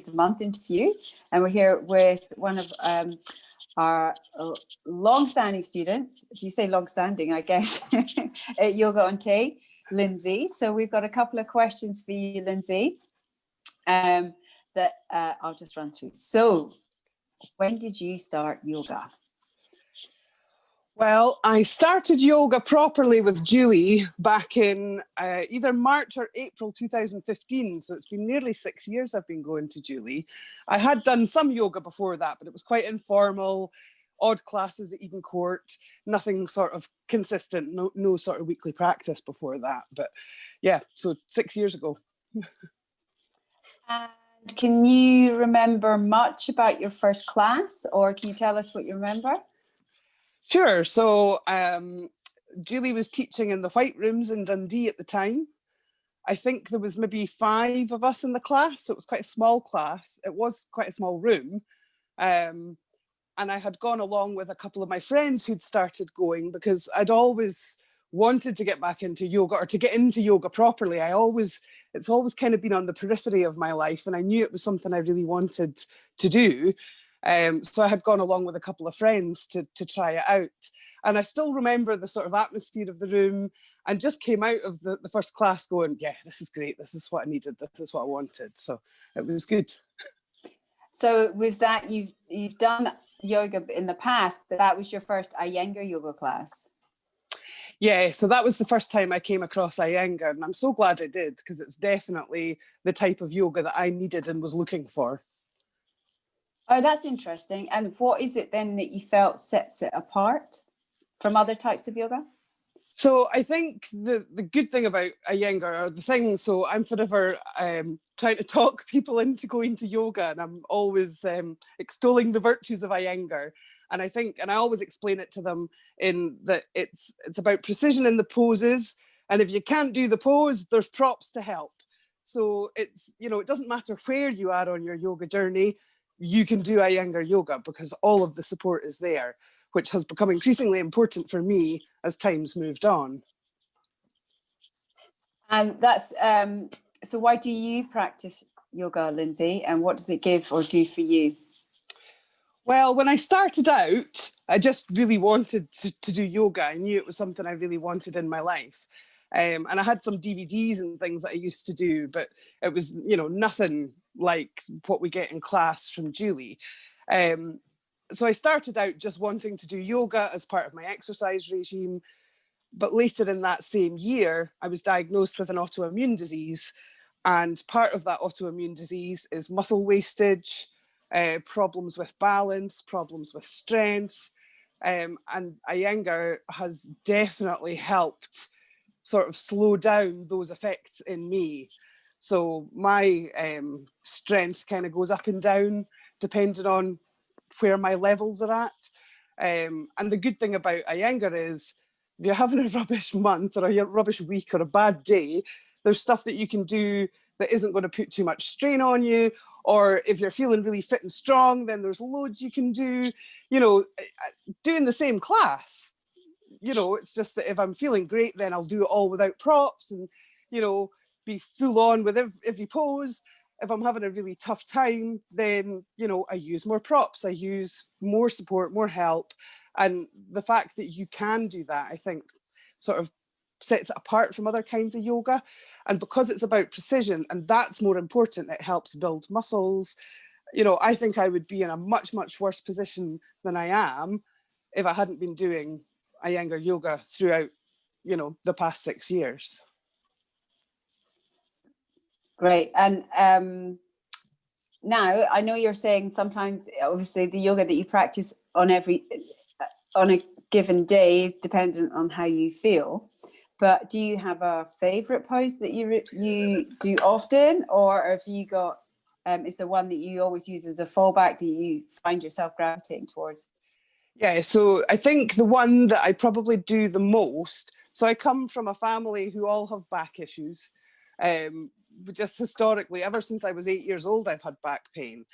the Month interview, and we're here with one of our long-standing students. Do you say long-standing? I guess at Yoga on Tay, Lindsay. So we've got a couple of questions for you, Lindsay, that I'll just run through. So, when did you start yoga? Well, I started yoga properly with Julie back in either March or April 2015. So it's been nearly 6 years I've been going to Julie. I had done some yoga before that, but it was quite informal, odd classes at Eden Court, nothing sort of consistent, no sort of weekly practice before that. But yeah, so 6 years ago. And can you remember much about your first class, or can you tell us what you remember? Sure. So Julie was teaching in the White Rooms in Dundee at the time. I think there was maybe 5 of us in the class, so it was quite a small class. It was quite a small room. And I had gone along with a couple of my friends who'd started going because I'd always wanted to get back into yoga, or to get into yoga properly. It's always kind of been on the periphery of my life, and I knew it was something I really wanted to do. So I had gone along with a couple of friends to try it out. And I still remember the sort of atmosphere of the room, and just came out of the first class going, yeah, this is great. This is what I needed. This is what I wanted. So it was good. So was that, you've done yoga in the past, but that was your first Iyengar yoga class? Yeah, so that was the first time I came across Iyengar, and I'm so glad I did, because it's definitely the type of yoga that I needed and was looking for. Oh, that's interesting. And what is it then that you felt sets it apart from other types of yoga? So I think the good thing about Iyengar, or the thing, so I'm forever trying to talk people into going to yoga, and I'm always extolling the virtues of Iyengar. And I think, and I always explain it to them in that it's about precision in the poses. And if you can't do the pose, there's props to help. So it's, it doesn't matter where you are on your yoga journey, you can do Iyengar yoga because all of the support is there, which has become increasingly important for me as time's moved on. And that's, so why do you practice yoga, Lindsay? And what does it give or do for you? Well, when I started out, I just really wanted to do yoga. I knew it was something I really wanted in my life. And I had some DVDs and things that I used to do, but it was, nothing like what we get in class from Julie. So I started out just wanting to do yoga as part of my exercise regime. But later in that same year, I was diagnosed with an autoimmune disease. And part of that autoimmune disease is muscle wastage, problems with balance, problems with strength. And Iyengar has definitely helped sort of slow down those effects in me. So my strength kind of goes up and down depending on where my levels are at. And the good thing about Iyengar is if you're having a rubbish month or a rubbish week or a bad day, there's stuff that you can do that isn't going to put too much strain on you. Or if you're feeling really fit and strong, then there's loads you can do, doing the same class. It's just that if I'm feeling great, then I'll do it all without props and, be full on with every pose. If I'm having a really tough time, then, I use more props. I use more support, more help. And the fact that you can do that, I think, sort of sets it apart from other kinds of yoga. And because it's about precision, and that's more important, it helps build muscles. I think I would be in a much, much worse position than I am if I hadn't been doing Iyengar yoga throughout, the past 6 years. Great. And now I know you're saying sometimes, obviously, the yoga that you practice on a given day is dependent on how you feel. But do you have a favorite pose that you do often, or have you got is there one that you always use as a fallback that you find yourself gravitating towards? Yeah, so I think the one that I probably do the most, so I come from a family who all have back issues. Just historically, ever since I was 8 years old, I've had back pain.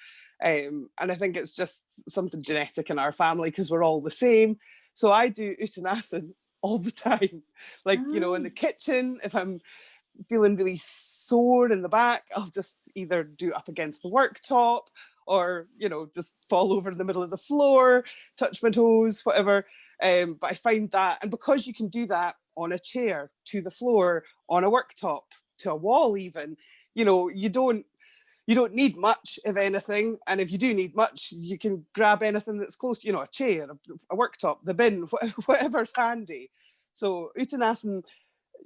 And I think it's just something genetic in our family because we're all the same. So I do Uttanasana all the time, like, in the kitchen, if I'm feeling really sore in the back, I'll just either do up against the worktop or, just fall over in the middle of the floor, touch my toes, whatever. But I find that, and because you can do that on a chair, to the floor, on a worktop, to a wall even, you don't need much of anything. And if you do need much, you can grab anything that's close, a chair, a worktop, the bin, whatever's handy. So Uttanasana,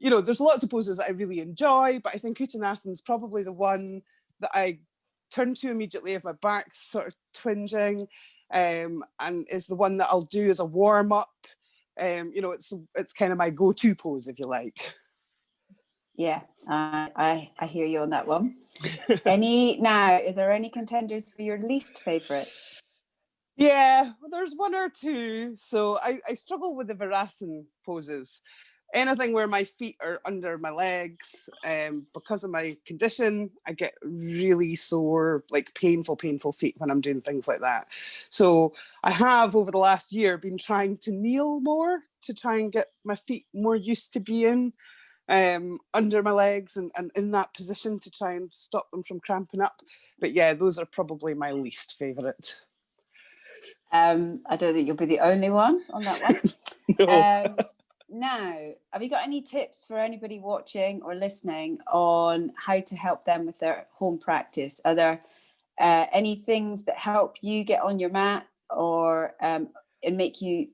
there's lots of poses that I really enjoy, but I think Uttanasana is probably the one that I turn to immediately if my back's sort of twinging, and is the one that I'll do as a warm up. It's kind of my go-to pose, if you like. Yeah, I hear you on that one. Are there any contenders for your least favorite? Yeah, well, there's one or two. So I struggle with the Virasana poses. Anything where my feet are under my legs, because of my condition, I get really sore, like painful feet when I'm doing things like that. So I have, over the last year, been trying to kneel more to try and get my feet more used to being under my legs and in that position to try and stop them from cramping up. But yeah, those are probably my least favorite. I don't think you'll be the only one on that one. No. Now, have you got any tips for anybody watching or listening on how to help them with their home practice? Are there any things that help you get on your mat or and make you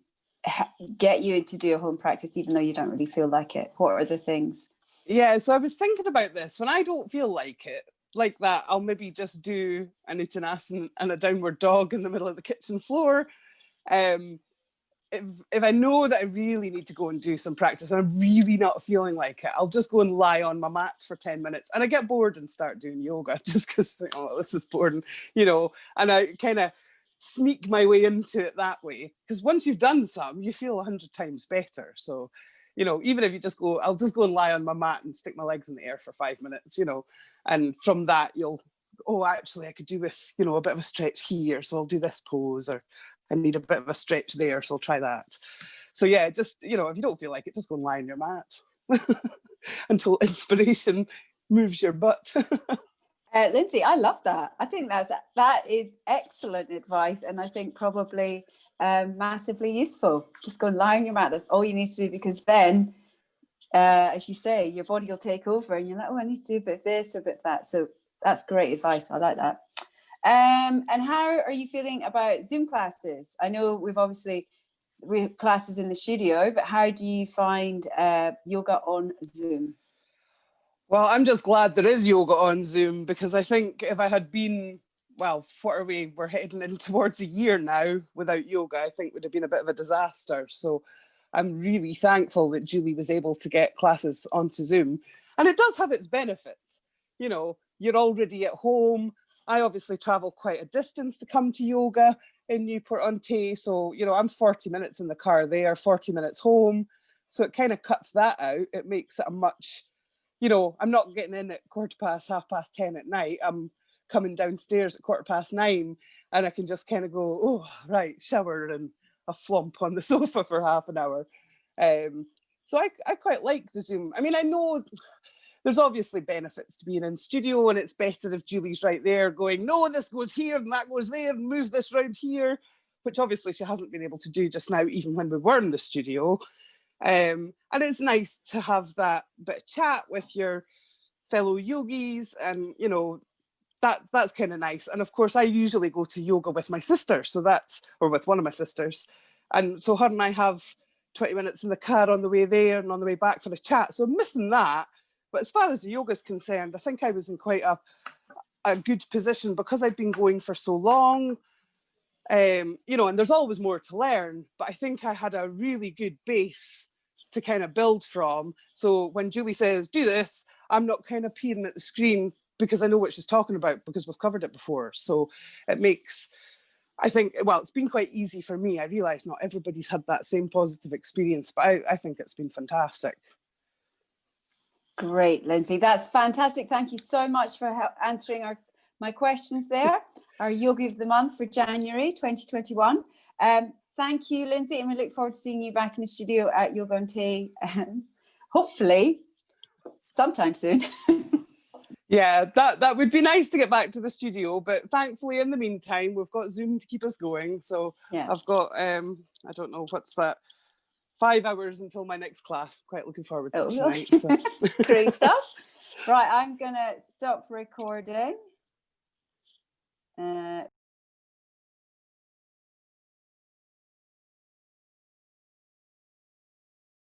get you to do a home practice even though you don't really feel like it? What are the things? Yeah, so I was thinking about this. When I don't feel like it, like that, I'll maybe just do an Uttanasana and a downward dog in the middle of the kitchen floor. If I know that I really need to go and do some practice and I'm really not feeling like it, I'll just go and lie on my mat for 10 minutes. And I get bored and start doing yoga just because I think, oh, this is boring, and I kind of sneak my way into it that way. Because once you've done some, you feel 100 times better. So, even if you just go, I'll just go and lie on my mat and stick my legs in the air for 5 minutes, and from that you'll, oh, actually I could do with, a bit of a stretch here. So I'll do this pose, or I need a bit of a stretch there, so I'll try that. So yeah, just, if you don't feel like it, just go and lie on your mat until inspiration moves your butt. Lindsay, I love that. I think that is excellent advice, and I think probably massively useful. Just go and lie on your mat. That's all you need to do, because then, as you say, your body will take over, and you're like, oh, I need to do a bit of this or a bit of that. So that's great advice. I like that. And how are you feeling about Zoom classes? I know we have classes in the studio, but how do you find yoga on Zoom? Well, I'm just glad there is yoga on Zoom, because I think if I had been, well, we're heading in towards a year now without yoga, I think would have been a bit of a disaster. So I'm really thankful that Julie was able to get classes onto Zoom. And it does have its benefits. You're already at home. I obviously travel quite a distance to come to yoga in Newport-on-Tay. So, I'm 40 minutes in the car there, 40 minutes home. So it kind of cuts that out. It makes it a much, I'm not getting in at 10:15 at night. I'm coming downstairs at 9:15, and I can just kind of go, oh, right, shower and a flump on the sofa for half an hour. So I quite like the Zoom. I mean, I know there's obviously benefits to being in studio, and it's better if Julie's right there going, no, this goes here and that goes there and move this round here, which obviously she hasn't been able to do just now, even when we were in the studio. And it's nice to have that bit of chat with your fellow yogis, and that's kind of nice. And of course, I usually go to yoga with my sister, or with one of my sisters, and so her and I have 20 minutes in the car on the way there and on the way back for the chat. So I'm missing that. But as far as the yoga is concerned, I think I was in quite a good position because I'd been going for so long. And there's always more to learn, but I think I had a really good base to kind of build from. So when Julie says, do this, I'm not kind of peering at the screen because I know what she's talking about, because we've covered it before. So it makes, I think, well, it's been quite easy for me. I realise not everybody's had that same positive experience, but I think it's been fantastic. Great, Lindsay. That's fantastic. Thank you so much for answering my questions there. Our Yogi of the Month for January 2021. Thank you, Lindsay, and we look forward to seeing you back in the studio at Yoga on Tay, hopefully sometime soon. Yeah, that would be nice to get back to the studio, but thankfully in the meantime we've got Zoom to keep us going. So Yeah. I've got I don't know, what's that, 5 hours until my next class. Quite looking forward to tonight. So. Great stuff. Right, I'm gonna stop recording.